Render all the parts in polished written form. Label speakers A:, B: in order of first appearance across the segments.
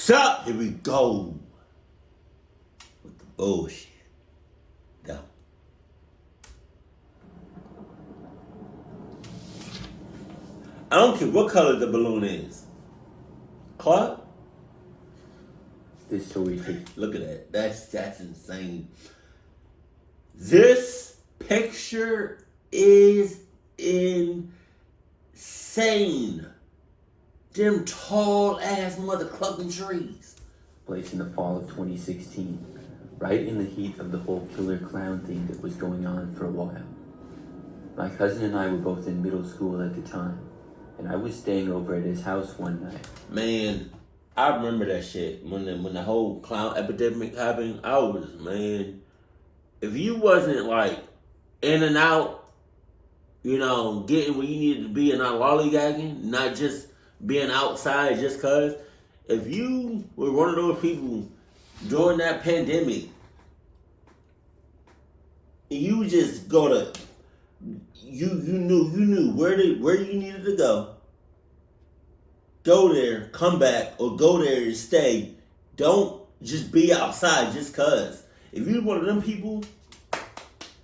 A: So, here we go with the bullshit. No. I don't care what color the balloon is. Clark?
B: This story takes.
A: Look at that. That's insane. This picture is insane. Them tall ass mother clucking trees.
B: Place in the fall of 2016, right in the heat of the whole killer clown thing that was going on for a while. My cousin and I were both in middle school at the time, and I was staying over at his house one night.
A: Man, I remember that shit when the whole clown epidemic happened. I was, man, if you wasn't like in and out, you know, getting where you needed to be and not lollygagging, not just being outside just cause, if you were one of those people during that pandemic, you just go to, you knew where you needed to go there, come back, or go there and stay. Don't just be outside just cause. If you're one of them people,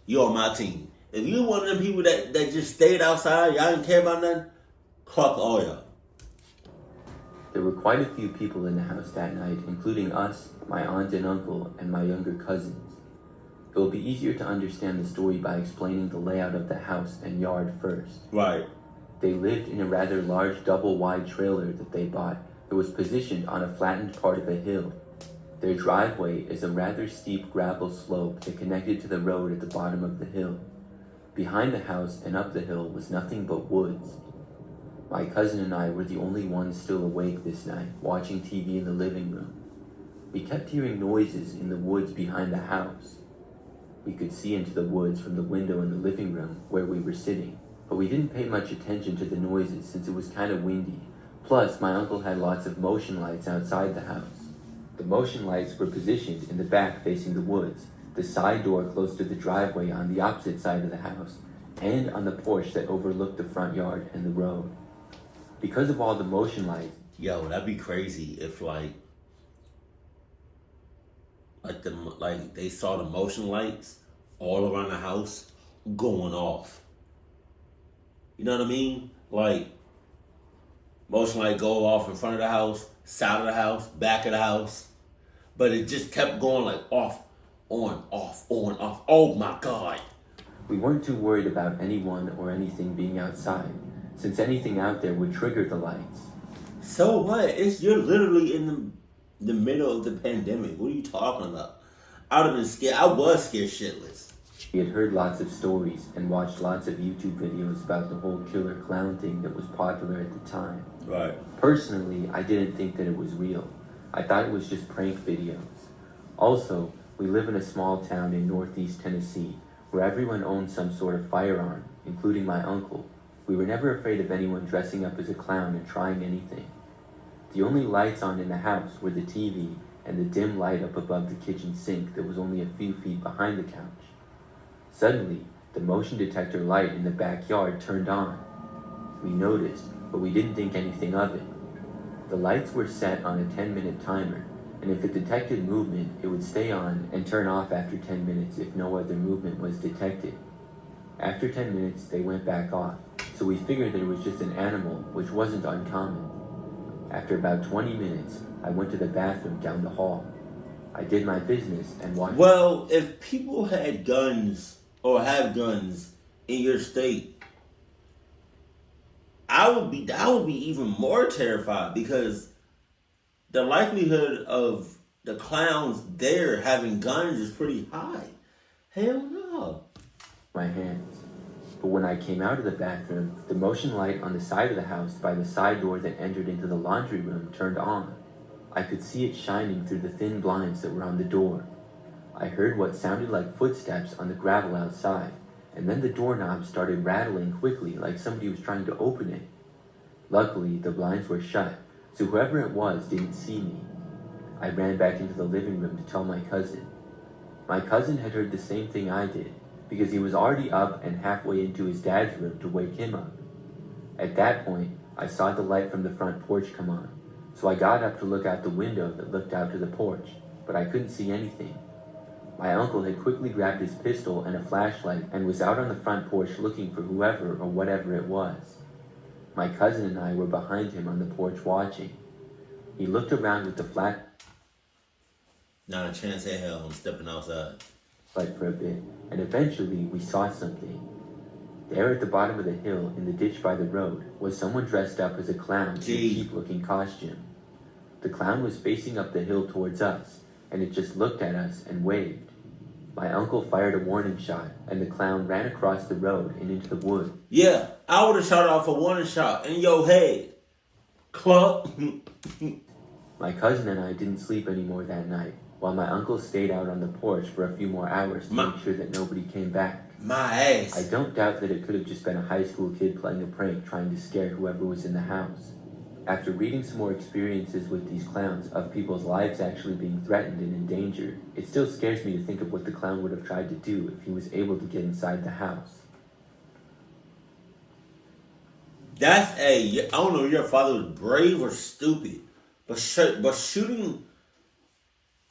A: you're on my team. If you're one of them people that just stayed outside, y'all didn't care about nothing, fuck all y'all.
B: There were quite a few people in the house that night, including us, my aunt and uncle, and my younger cousins. It will be easier to understand the story by explaining the layout of the house and yard first.
A: Right.
B: They lived in a rather large double-wide trailer that they bought that was positioned on a flattened part of a hill. Their driveway is a rather steep gravel slope that connected to the road at the bottom of the hill. Behind the house and up the hill was nothing but woods. My cousin and I were the only ones still awake this night, watching TV in the living room. We kept hearing noises in the woods behind the house. We could see into the woods from the window in the living room where we were sitting, but we didn't pay much attention to the noises since it was kind of windy. Plus, my uncle had lots of motion lights outside the house. The motion lights were positioned in the back facing the woods, the side door close to the driveway on the opposite side of the house, and on the porch that overlooked the front yard and the road. Because of all the motion lights,
A: Yo, that'd be crazy if like they saw the motion lights all around the house going off. You know what I mean? Like motion light go off in front of the house, side of the house, back of the house, but it just kept going like off, on, off, on, off. Oh my God!
B: we weren't too worried about anyone or anything being outside, since anything out there would trigger the lights.
A: So what? You're literally in the middle of the pandemic. What are you talking about? I'd have been scared. I was scared shitless.
B: We had heard lots of stories and watched lots of YouTube videos about the whole killer clown thing that was popular at the time.
A: Right.
B: Personally, I didn't think that it was real. I thought it was just prank videos. Also, we live in a small town in northeast Tennessee where everyone owns some sort of firearm, including my uncle. We were never afraid of anyone dressing up as a clown and trying anything. The only lights on in the house were the TV and the dim light up above the kitchen sink that was only a few feet behind the couch. Suddenly, the motion detector light in the backyard turned on. We noticed, but we didn't think anything of it. The lights were set on a 10-minute timer, and if it detected movement, it would stay on and turn off after 10 minutes if no other movement was detected. After 10 minutes, they went back off, so we figured that it was just an animal, which wasn't uncommon. After about 20 minutes, I went to the bathroom down the hall. I did my business and watched...
A: Well, if people had guns or have guns in your state, I would be even more terrified because the likelihood of the clowns there having guns is pretty high. Hell no.
B: my hands. But when I came out of the bathroom, the motion light on the side of the house by the side door that entered into the laundry room turned on. I could see it shining through the thin blinds that were on the door. I heard what sounded like footsteps on the gravel outside, and then the doorknob started rattling quickly like somebody was trying to open it. Luckily, the blinds were shut, so whoever it was didn't see me. I ran back into the living room to tell my cousin. My cousin had heard the same thing I did, because he was already up and halfway into his dad's room to wake him up. At that point, I saw the light from the front porch come on, So I got up to look out the window that looked out to the porch, but I couldn't see anything. My uncle had quickly grabbed his pistol and a flashlight and was out on the front porch looking for whoever or whatever it was. My cousin and I were behind him on the porch watching. He looked around with the flashlight
A: Not a chance in hell I'm stepping outside.
B: for a bit, and eventually we saw something. There at the bottom of the hill, in the ditch by the road, was someone dressed up as a clown in a cheap-looking costume. The clown was facing up the hill towards us, and it just looked at us and waved. My uncle fired a warning shot, and the clown ran across the road and into the woods.
A: Yeah, I would have shot off a warning shot in your head. Club.
B: My cousin and I didn't sleep anymore that night, while my uncle stayed out on the porch for a few more hours to make sure that nobody came back.
A: My ass.
B: I don't doubt that it could have just been a high school kid playing a prank trying to scare whoever was in the house. After reading some more experiences with these clowns of people's lives actually being threatened and endangered, it still scares me to think of what the clown would have tried to do if he was able to get inside the house.
A: That's I don't know if your father was brave or stupid, but shooting,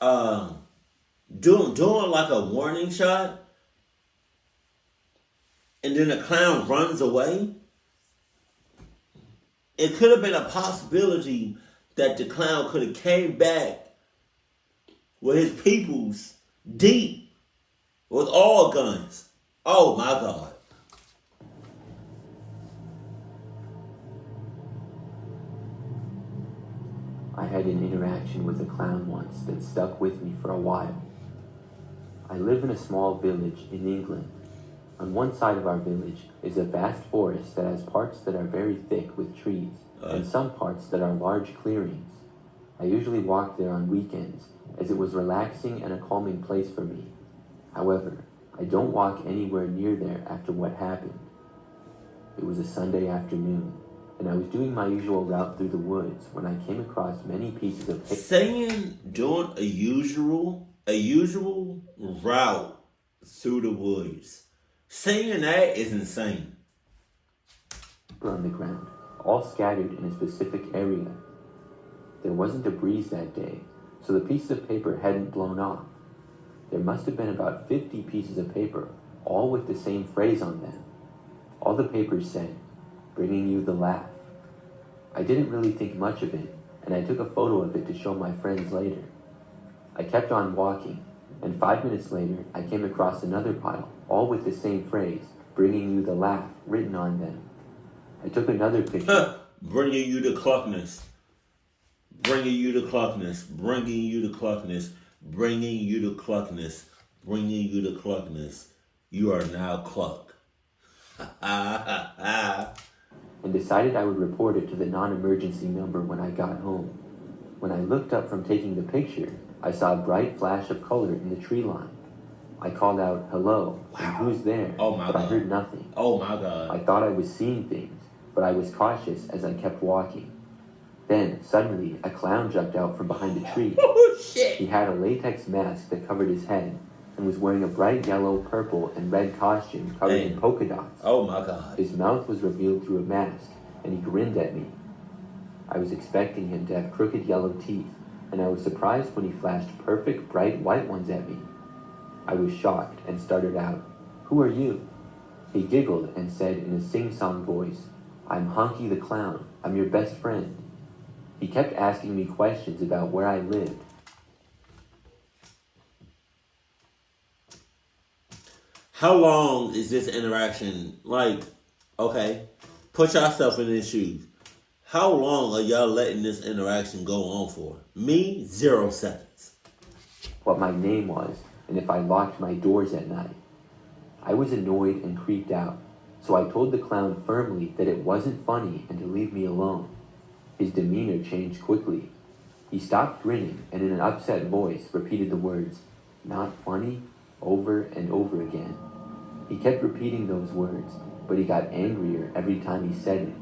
A: doing like a warning shot, and then the clown runs away. It could have been a possibility that the clown could have came back with his peoples deep with all guns. Oh my God.
B: I had an interaction with a clown once that stuck with me for a while. I live in a small village in England. On one side of our village is a vast forest that has parts that are very thick with trees, and some parts that are large clearings. I usually walk there on weekends, as it was relaxing and a calming place for me. However, I don't walk anywhere near there after what happened. It was a Sunday afternoon, and I was doing my usual route through the woods when I came across many pieces of paper.
A: Saying doing a usual route through the woods. Saying that is insane.
B: On the ground, all scattered in a specific area. There wasn't a breeze that day, so the pieces of paper hadn't blown off. There must have been about 50 pieces of paper, all with the same phrase on them. All the papers said, "Bringing you the laugh." I didn't really think much of it, and I took a photo of it to show my friends later. I kept on walking, and 5 minutes later, I came across another pile, all with the same phrase, "Bringing you the laugh," written on them. I took another picture.
A: Bringing you the cluckness. Bringing you the cluckness. Bringing you the cluckness. Bringing you the cluckness. Bringing you the cluckness. You are now cluck.
B: And decided I would report it to the non-emergency number when I got home. When I looked up from taking the picture, I saw a bright flash of color in the tree line. I called out, "Hello," and "Who's there?"
A: Oh my
B: but
A: God.
B: I heard nothing.
A: Oh my God.
B: I thought I was seeing things, but I was cautious as I kept walking. Then, suddenly, a clown jumped out from behind a tree.
A: Oh shit.
B: He had a latex mask that covered his head and was wearing a bright yellow, purple, and red costume covered in polka dots.
A: Oh my God.
B: His mouth was revealed through a mask, and he grinned at me. I was expecting him to have crooked yellow teeth, and I was surprised when he flashed perfect, bright white ones at me. I was shocked and started out, "Who are you?" He giggled and said in a sing-song voice, "I'm Honky the Clown. I'm your best friend." He kept asking me questions about where I lived.
A: How long is this interaction? Like, okay, put yourself in his shoes. How long are y'all letting this interaction go on for? Me, 0 seconds.
B: What my name was, and if I locked my doors at night. I was annoyed and creeped out, so I told the clown firmly that it wasn't funny and to leave me alone. His demeanor changed quickly. He stopped grinning and in an upset voice repeated the words, "Not funny," over and over again. He kept repeating those words, but he got angrier every time he said it.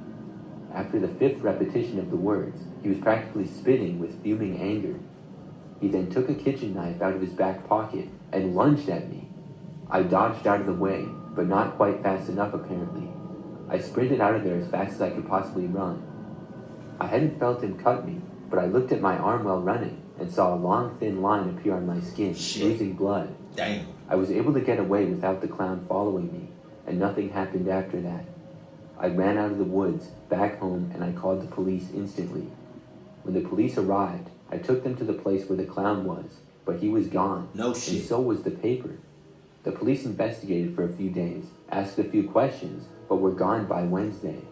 B: After the 5th repetition of the words, he was practically spitting with fuming anger. He then took a kitchen knife out of his back pocket and lunged at me. I dodged out of the way, but not quite fast enough apparently. I sprinted out of there as fast as I could possibly run. I hadn't felt him cut me, but I looked at my arm while running and saw a long, thin line appear on my skin, oozing blood.
A: Damn.
B: I was able to get away without the clown following me, and nothing happened after that. I ran out of the woods, back home, and I called the police instantly. When the police arrived, I took them to the place where the clown was, but he was gone.
A: No shit.
B: And so was the paper. The police investigated for a few days, asked a few questions, but were gone by Wednesday.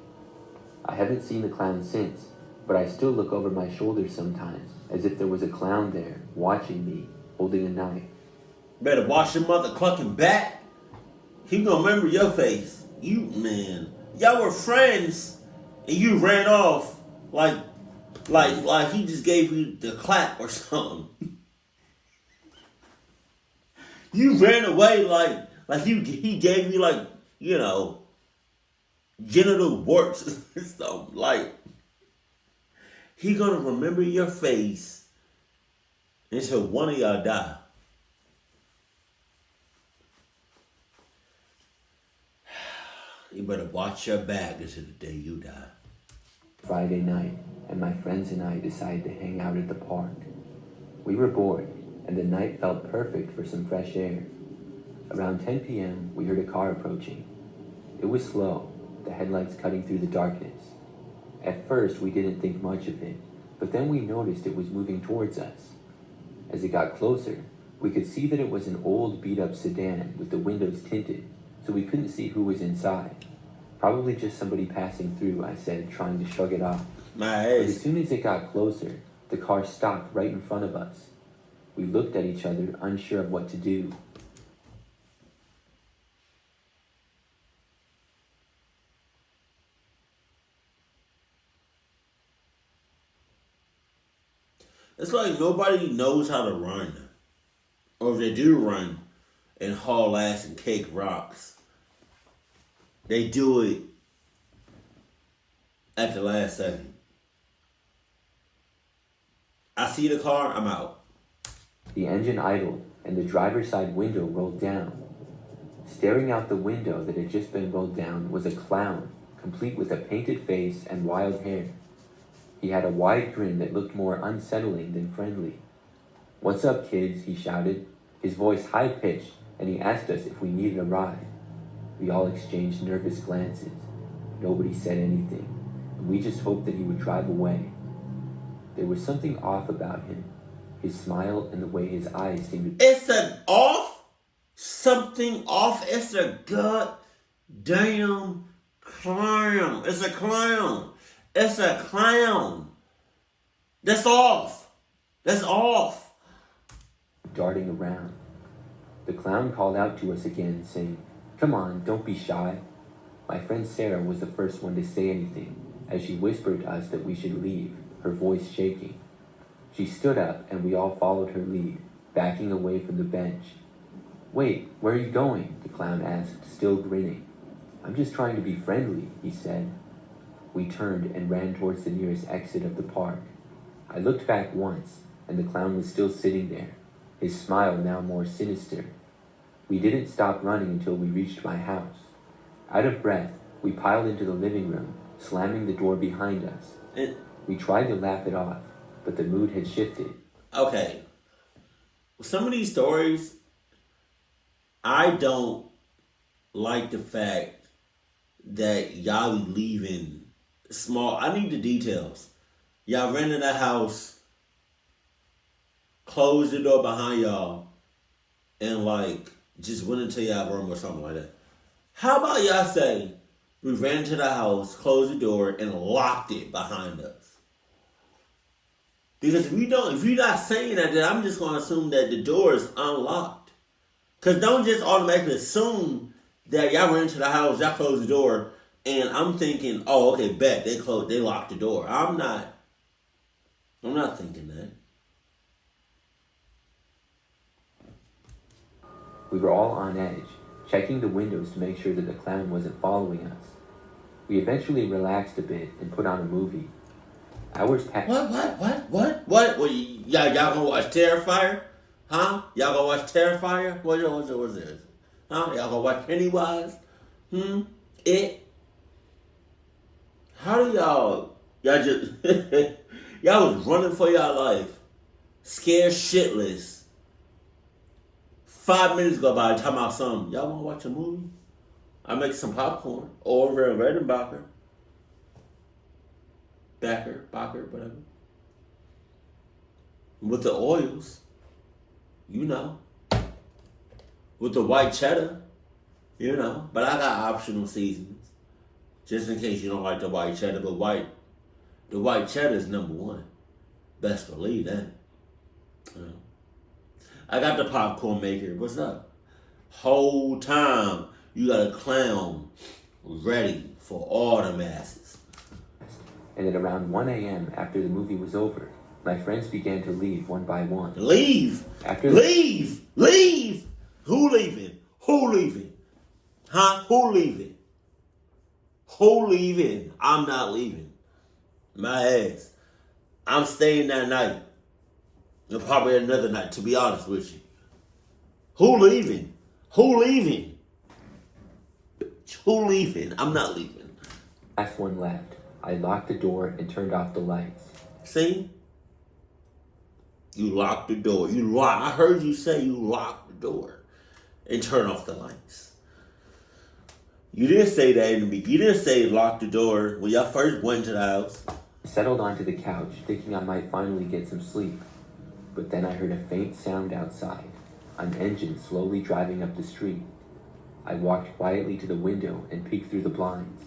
B: I haven't seen the clown since, but I still look over my shoulder sometimes, as if there was a clown there, watching me, holding a knife.
A: Better watch your mother clucking back. He gonna remember your face. You, man. Y'all were friends, and you ran off like he just gave you the clap or something. You ran away like he gave you like, you know, genital warts or something. Like, he gonna remember your face until one of y'all die. You better watch your back until the day you die.
B: Friday night, and my friends and I decided to hang out at the park. We were bored, and the night felt perfect for some fresh air. Around 10 p.m., we heard a car approaching. It was slow, the headlights cutting through the darkness. At first, we didn't think much of it, but then we noticed it was moving towards us. As it got closer, we could see that it was an old beat-up sedan with the windows tinted, so we couldn't see who was inside. Probably just somebody passing through, I said, trying to shrug it off.
A: My
B: But
A: ass.
B: as soon as it got closer, the car stopped right in front of us. We looked at each other, unsure of what to do.
A: It's like nobody knows how to run. Or if they do run and haul ass and cake rocks, they do it at the last second. I see the car, I'm out.
B: The engine idled, and the driver's side window rolled down. Staring out the window that had just been rolled down was a clown, complete with a painted face and wild hair. He had a wide grin that looked more unsettling than friendly. "What's up, kids?" he shouted, his voice high-pitched, and he asked us if we needed a ride. We all exchanged nervous glances. Nobody said anything, and we just hoped that he would drive away. There was something off about him, his smile and the way his eyes seemed to...
A: It's an off? Something off? It's a goddamn clown. It's a clown. It's a clown. That's off. That's off.
B: darting around. The clown called out to us again, saying, "Come on, don't be shy." My friend Sarah was the first one to say anything, as she whispered to us that we should leave, her voice shaking. She stood up, and we all followed her lead, backing away from the bench. "Wait, where are you going?" the clown asked, still grinning. "I'm just trying to be friendly," he said. We turned and ran towards the nearest exit of the park. I looked back once, and the clown was still sitting there, his smile now more sinister. We didn't stop running until we reached my house. Out of breath, we piled into the living room, slamming the door behind us. We tried to laugh it off, but the mood had shifted.
A: Okay. Some of these stories, I don't like the fact that y'all be leaving small. I need the details. Y'all rented a house, closed the door behind y'all, and like just went into y'all room or something like that. How about y'all say we ran into the house, closed the door, and locked it behind us? Because if you're not saying that, then I'm just gonna assume that the door is unlocked. Cause don't just automatically assume that y'all ran into the house, y'all closed the door, and I'm thinking, oh, okay, bet they locked the door. I'm not thinking that.
B: We were all on edge, checking the windows to make sure that the clown wasn't following us. We eventually relaxed a bit and put on a movie. Hours passed.
A: What? Well, y'all gonna watch Terrifier? Huh? Y'all gonna watch Terrifier? What's this? Huh? Y'all gonna watch Pennywise? It? How do y'all just Y'all was running for your life, scared shitless. 5 minutes go by, talking about something. Y'all want to watch a movie? I make some popcorn over at Redenbacher. Bacher, whatever. With the oils, you know. With the white cheddar, you know. But I got optional seasonings, just in case you don't like the white cheddar. But the white cheddar is number one. Best believe that. You know. I got the popcorn maker. What's up? Whole time you got a clown ready for all the masses.
B: And at around 1 a.m. after the movie was over, my friends began to leave one by one.
A: Leave! Leave! Who leaving? Who leaving? Huh? Who leaving? Who leaving? I'm not leaving. My ass. I'm staying that night. And probably another night, to be honest with you. Who leaving? Who leaving? Who leaving? I'm not leaving.
B: Last one left. I locked the door and turned off the lights.
A: See? You locked the door. I heard you say you locked the door and turn off the lights. You didn't say that in the beginning. You didn't say lock the door when y'all first went to the house.
B: I settled onto the couch, thinking I might finally get some sleep. But then I heard a faint sound outside, an engine slowly driving up the street. I walked quietly to the window and peeked through the blinds.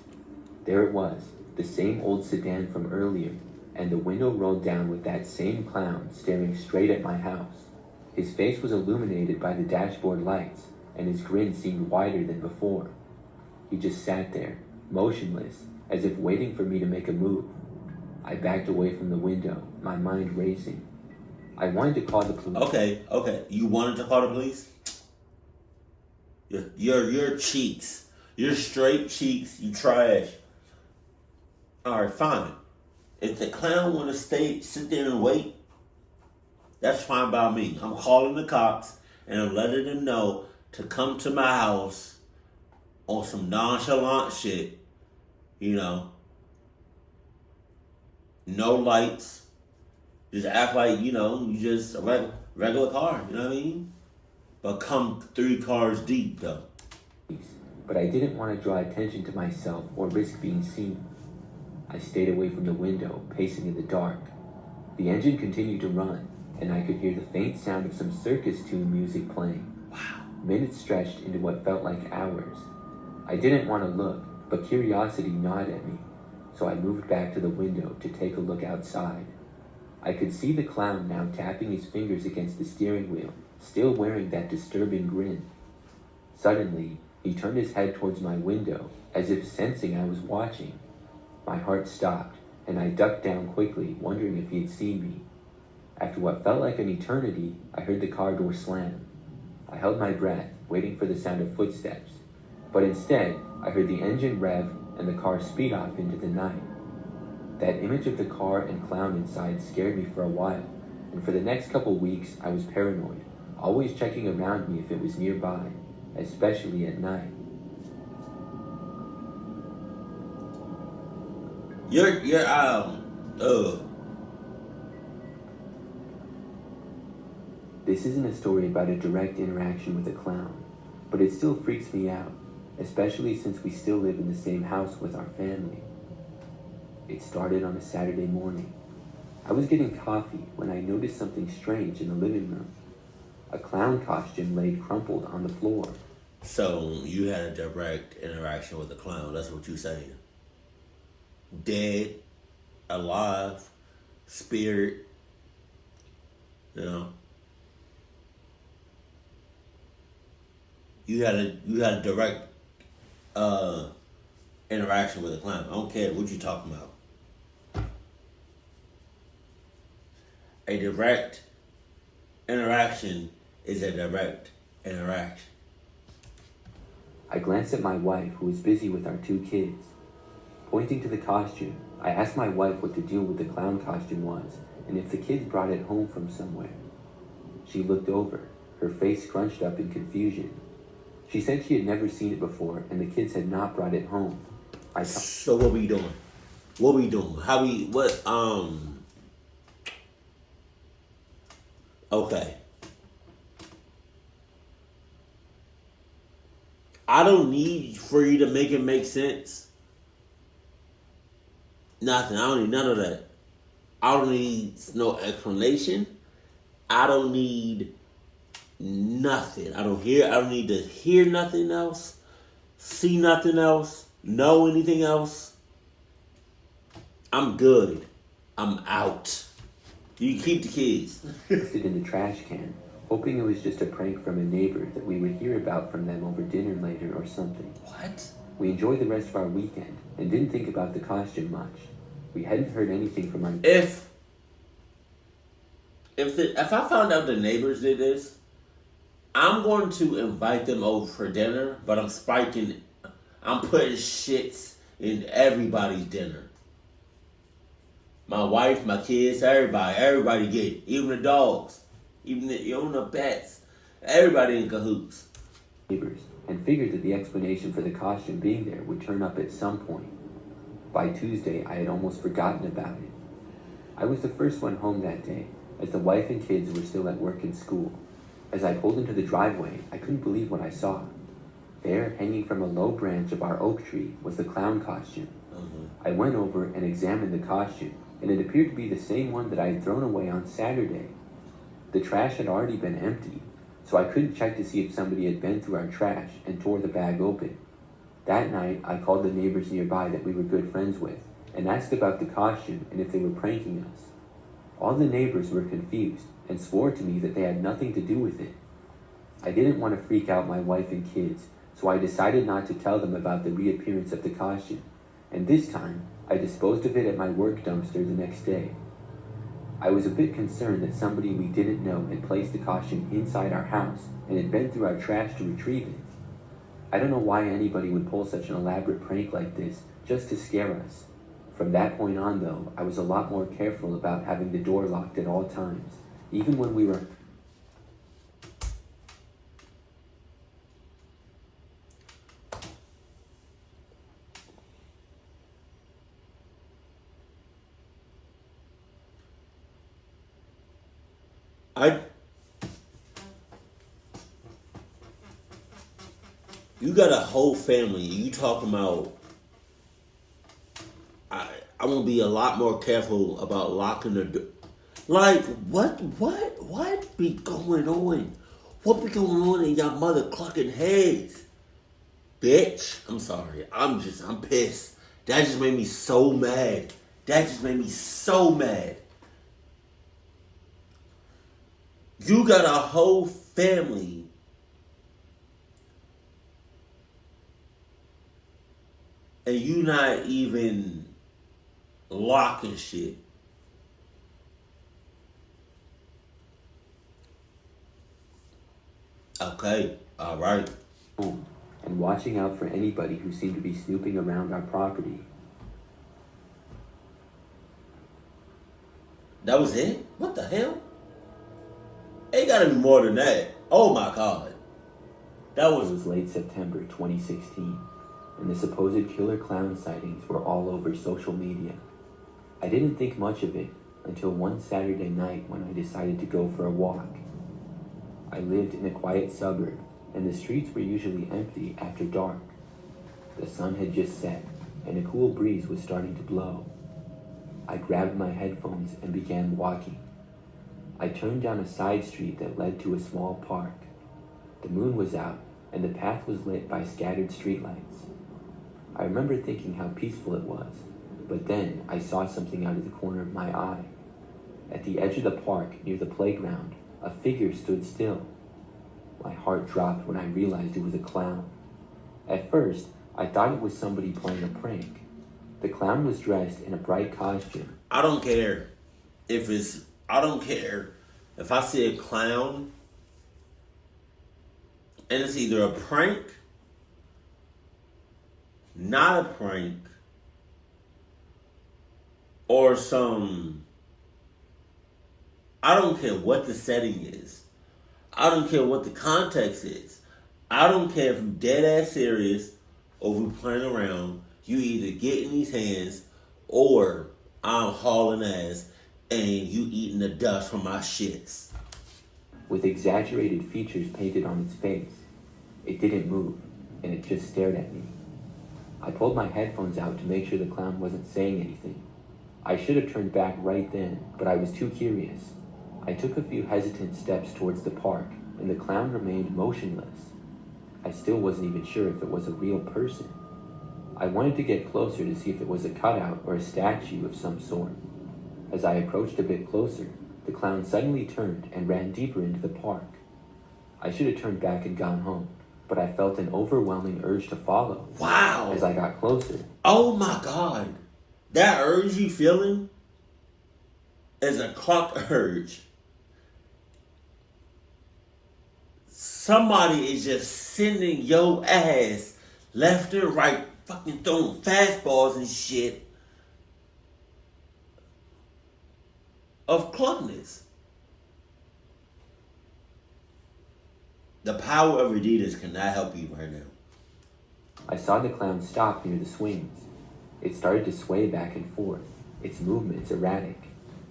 B: There it was, the same old sedan from earlier, and the window rolled down with that same clown staring straight at my house. His face was illuminated by the dashboard lights, and his grin seemed wider than before. He just sat there, motionless, as if waiting for me to make a move. I backed away from the window, my mind racing. I wanted to call the police.
A: Okay. You wanted to call the police? Your cheeks. Your straight cheeks, you trash. Alright, fine. If the clown want to sit there and wait, that's fine by me. I'm calling the cops and I'm letting them know to come to my house on some nonchalant shit. You know. No lights. Just act like, you just a regular car. You know what I mean? But come 3 cars deep, though.
B: But I didn't want to draw attention to myself or risk being seen. I stayed away from the window, pacing in the dark. The engine continued to run, and I could hear the faint sound of some circus tune music playing.
A: Wow.
B: Minutes stretched into what felt like hours. I didn't want to look, but curiosity gnawed at me, so I moved back to the window to take a look outside. I could see the clown now tapping his fingers against the steering wheel, still wearing that disturbing grin. Suddenly, he turned his head towards my window, as if sensing I was watching. My heart stopped, and I ducked down quickly, wondering if he had seen me. After what felt like an eternity, I heard the car door slam. I held my breath, waiting for the sound of footsteps, but instead, I heard the engine rev and the car speed off into the night. That image of the car and clown inside scared me for a while, and for the next couple weeks, I was paranoid, always checking around me if it was nearby, especially at night. This isn't a story about a direct interaction with a clown, but it still freaks me out, especially since we still live in the same house with our family. It started on a Saturday morning. I was getting coffee when I noticed something strange in the living room. A clown costume laid crumpled on the floor.
A: So you had a direct interaction with the clown, that's what you're saying? Dead, alive, spirit, you know? You had a direct interaction with a clown. I don't care what you're talking about. A direct interaction is a direct interaction.
B: I glanced at my wife, who was busy with our 2 kids. Pointing to the costume, I asked my wife what the deal with the clown costume was, and if the kids brought it home from somewhere. She looked over, her face scrunched up in confusion. She said she had never seen it before, and the kids had not brought it home.
A: So what we doing? Okay. I don't need for you to make it make sense. Nothing. I don't need none of that. I don't need no explanation. I don't need nothing. I don't need to hear nothing else, see nothing else, know anything else. I'm good. I'm out. You keep the keys.
B: Placed it in the trash can, hoping it was just a prank from a neighbor that we would hear about from them over dinner later or something.
A: What?
B: We enjoyed the rest of our weekend and didn't think about the costume much. We hadn't heard anything from our...
A: If I found out the neighbors did this, I'm going to invite them over for dinner, but I'm putting shits in everybody's dinner. My wife, my kids, everybody get it. Even the dogs, even the pets, everybody in cahoots.
B: Neighbors, and figured that the explanation for the costume being there would turn up at some point. By Tuesday, I had almost forgotten about it. I was the first one home that day, as the wife and kids were still at work and school. As I pulled into the driveway, I couldn't believe what I saw. There, hanging from a low branch of our oak tree, was the clown costume. I went over and examined the costume, and it appeared to be the same one that I had thrown away on Saturday. The trash had already been emptied, so I couldn't check to see if somebody had been through our trash and tore the bag open. That night, I called the neighbors nearby that we were good friends with, and asked about the costume and if they were pranking us. All the neighbors were confused and swore to me that they had nothing to do with it. I didn't want to freak out my wife and kids, so I decided not to tell them about the reappearance of the costume, and this time, I disposed of it at my work dumpster the next day. I was a bit concerned that somebody we didn't know had placed the costume inside our house and had been through our trash to retrieve it. I don't know why anybody would pull such an elaborate prank like this just to scare us. From that point on, though, I was a lot more careful about having the door locked at all times, even when we were...
A: You got a whole family. You talking about? I'm gonna be a lot more careful about locking the door. Like what be going on? What be going on in y'all mother clucking heads? Bitch, I'm sorry. I'm pissed. That just made me so mad. You got a whole family and you not even locking shit. Okay, all right.
B: And watching out for anybody who seemed to be snooping around our property.
A: That was it? What the hell? It gotta be more than that. Oh my God.
B: It was late September 2016, and the supposed killer clown sightings were all over social media. I didn't think much of it until one Saturday night when I decided to go for a walk. I lived in a quiet suburb, and the streets were usually empty after dark. The sun had just set, and a cool breeze was starting to blow. I grabbed my headphones and began walking. I turned down a side street that led to a small park. The moon was out, and the path was lit by scattered streetlights. I remember thinking how peaceful it was, but then I saw something out of the corner of my eye. At the edge of the park, near the playground, a figure stood still. My heart dropped when I realized it was a clown. At first, I thought it was somebody playing a prank. The clown was dressed in a bright costume.
A: I don't care if I see a clown and it's either a prank, not a prank, or I don't care what the setting is. I don't care what the context is. I don't care if you're dead ass serious or we playing around. You either get in these hands or I'm hauling ass and you eating the dust from my shits.
B: with exaggerated features painted on its face. It didn't move, and it just stared at me. I pulled my headphones out to make sure the clown wasn't saying anything. I should have turned back right then, but I was too curious. I took a few hesitant steps towards the park, and the clown remained motionless. I still wasn't even sure if it was a real person. I wanted to get closer to see if it was a cutout or a statue of some sort. As I approached a bit closer, the clown suddenly turned and ran deeper into the park. I should have turned back and gone home, but I felt an overwhelming urge to follow.
A: Wow.
B: As I got closer.
A: Oh my God. That urge you feeling is a clock urge. Somebody is just sending your ass left and right, fucking throwing fastballs and shit of cluckness. The power of Adidas cannot help you right now.
B: I saw the clown stop near the swings. It started to sway back and forth, its movements erratic.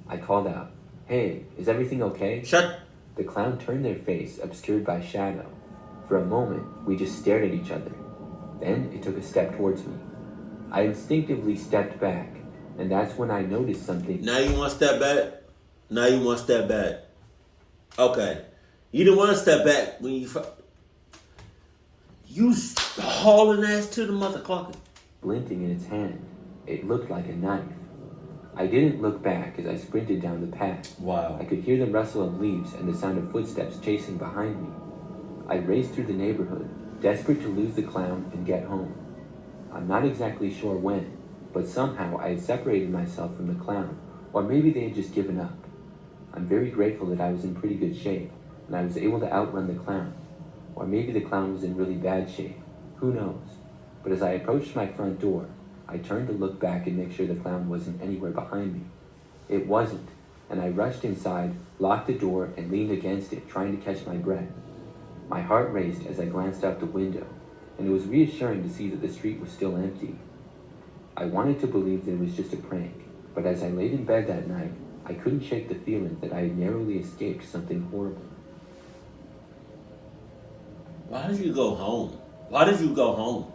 B: I called out, "Hey, is everything okay?"
A: Shut.
B: The clown turned their face, obscured by shadow. For a moment, we just stared at each other. Then it took a step towards me. I instinctively stepped back, and that's when I noticed something.
A: Now you want to step back? Now you want to step back? Okay. You didn't want to step back when you hauling ass to the mother clock.
B: Glinting in its hand. It looked like a knife. I didn't look back as I sprinted down the path.
A: Wow.
B: I could hear the rustle of leaves and the sound of footsteps chasing behind me. I raced through the neighborhood, desperate to lose the clown and get home. I'm not exactly sure when, but somehow I had separated myself from the clown, or maybe they had just given up. I'm very grateful that I was in pretty good shape, and I was able to outrun the clown. Or maybe the clown was in really bad shape. Who knows? But as I approached my front door, I turned to look back and make sure the clown wasn't anywhere behind me. It wasn't, and I rushed inside, locked the door, and leaned against it, trying to catch my breath. My heart raced as I glanced out the window, and it was reassuring to see that the street was still empty. I wanted to believe that it was just a prank, but as I laid in bed that night, I couldn't shake the feeling that I had narrowly escaped something horrible.
A: Why did you go home? Why did you go home?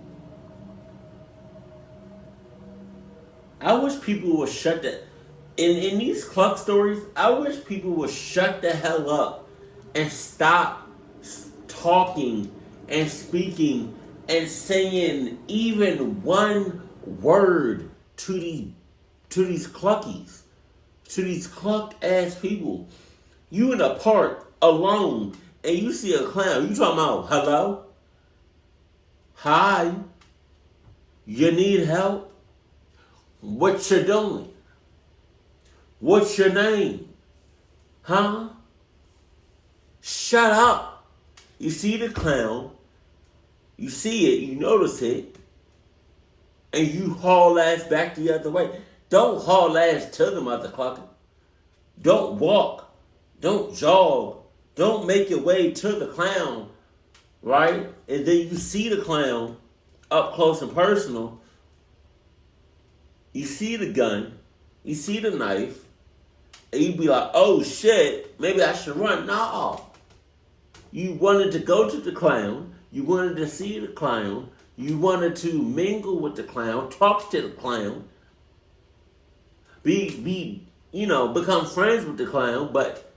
A: I wish people would shut that. In these Cluck stories, I wish people would shut the hell up and stop talking and speaking and saying even one word to these Cluckies, to these Cluck ass people. You in a park alone and you see a clown. You talking about hello? Hi? You need help? What you doing? What's your name? Huh? Shut up. You see the clown, you see it, you notice it, and you haul ass back the other way. Don't haul ass to the motherfucker. Don't walk. Don't jog. Don't make your way to the clown, right? And then you see the clown up close and personal. You see the gun, you see the knife, and you be like, oh shit, maybe I should run. No. You wanted to go to the clown, you wanted to see the clown, you wanted to mingle with the clown, talk to the clown, become friends with the clown, but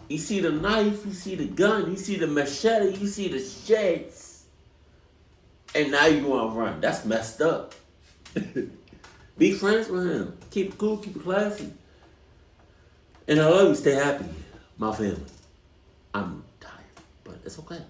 A: you see the knife, you see the gun, you see the machete, you see the shits, and now you want to run. That's messed up. Be friends with him. Keep it cool, keep it classy. And I love you. Stay happy, my family. I'm tired, but it's okay.